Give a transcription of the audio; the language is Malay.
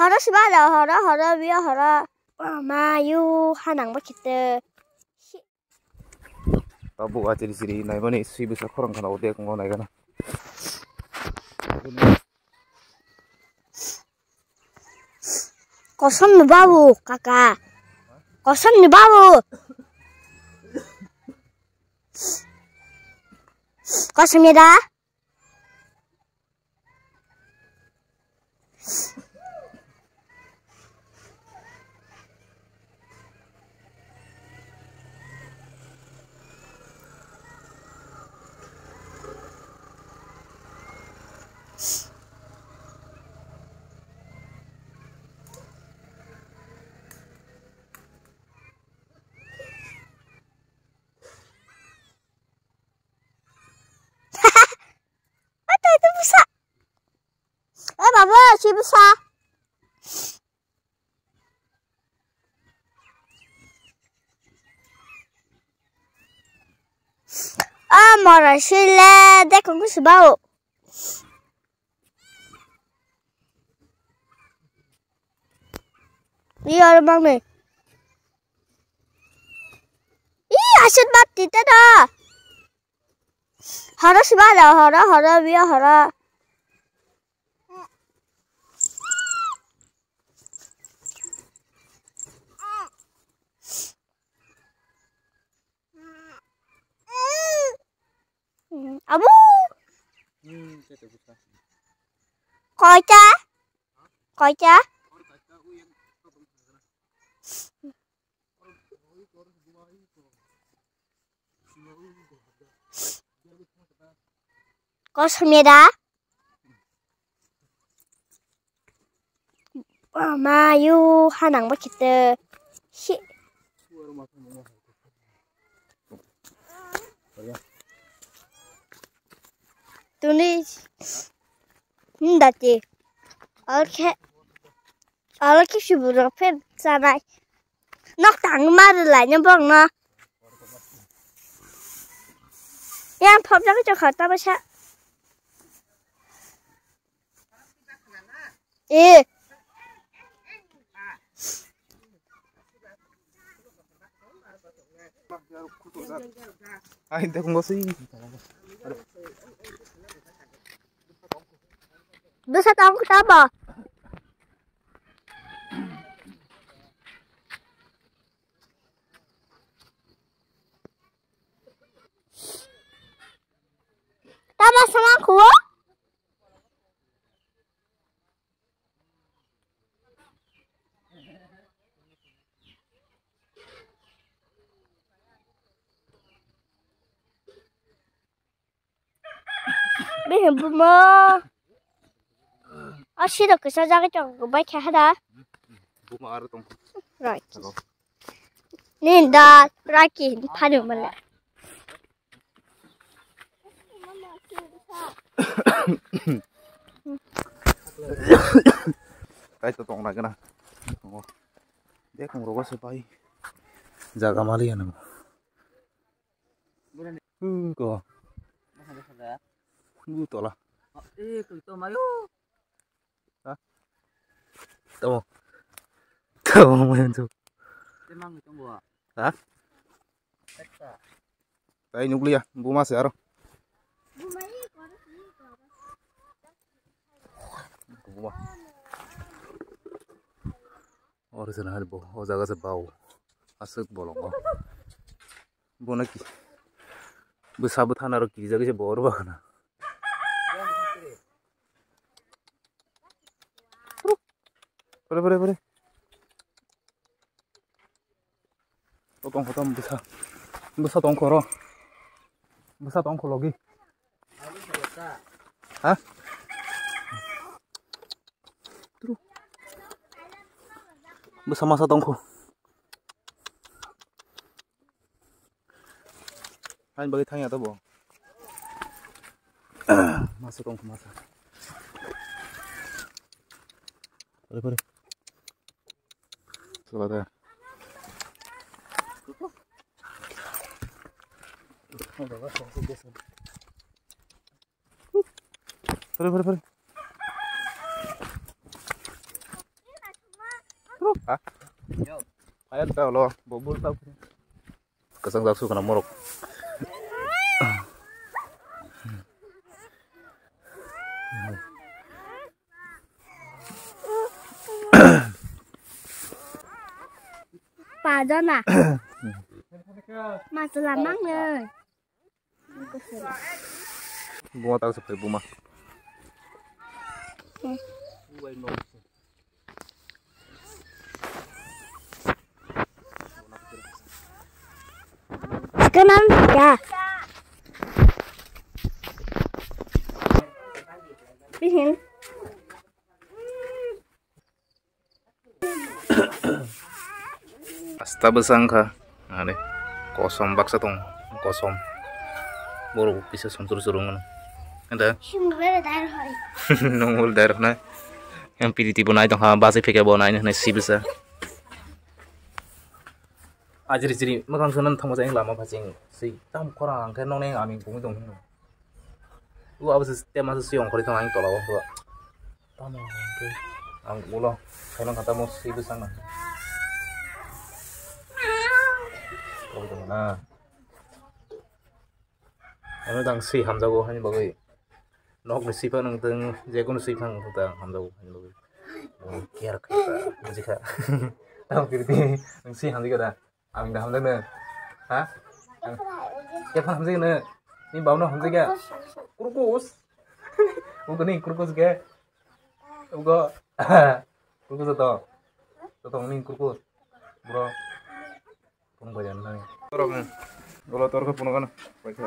hara sibada hara biya hara mayu hanang bakite babu aciri ciri naik mana isi bisa kurang karena udah aku naik kana kosong nih babu kakak kosong nih babu kosongnya dah itu bisa baba sih bisa marah sih le dek aku sebau iya bang nih ih asyik mati dah hara sibada hara biya hara abu koica kosongnya mayu hanang bakite tunis ndati alke shiburo pet sana nok tang mar lại nha bong na yang phop ra cái cho khata ba cha Ay, hindi akong kasi. Dosa taong kitaba. Tama sama aku. Bihin mo. Sino ko sa jaga chong ko ba kaya Bumaaro tong. Right. Ninda Raki padu mala. Kahit totong na gana. Dia kung roga sa pai. Jaga mali yan mo. Ko. Buto lah. Ito mayo. Ha? Tamo. Tamo mo yan so. Temang itong buha. Ha? Teksa. Tayo nyugli ya. Bumas ya aro. Buma. Orang sana ada boh. Oh jaga sebau. Asuk bolong. Bona ki. Besabut hanaro ki jaga se bor bakana. Boleh. Potong besar tongkoro. Besar tongkol lagi. Hah? Terus. Besar masa tongkol. Hain bagi tanya atau boh? Masuk tongkol masa. Boleh. Selesai. Boleh. Hah? Ayo tahu lo, bobol tahu. Kesang zaksu kena morok. Bà đó nè. Mà tôi làm mắc rồi. Bunga tahu seperti bunga. Sekarang ya. Bihin. Asta besangka. Ada kosong baksa tong kosong. Baru bisa suruh-suruh ada Semoga ada hari. nongol darah na yang pilih tipu naik tong basi fikir bawa naik na si bisa ajri makan sunan tong macam lama pasing si tam korang kan nong neng amin bumi tong hino lu abis setiap masa siang kali tong angin tolak waktu tam ang ulo kalau kata mau si bisa na oh itu na ano tang si hamzago hanya bagai nok ni sifang nang teng jegon sifang ta hamzago hanya bagai oh kiar kata jika tahu kirti nang si hamzago dah amin dah hamzago na ha ya paham hamzago na ni bau no hamzago kurkus ugo ni kurkus ke ugo kurkus to ni kurkus bro pun bayan na torong kalau torong pun kan baik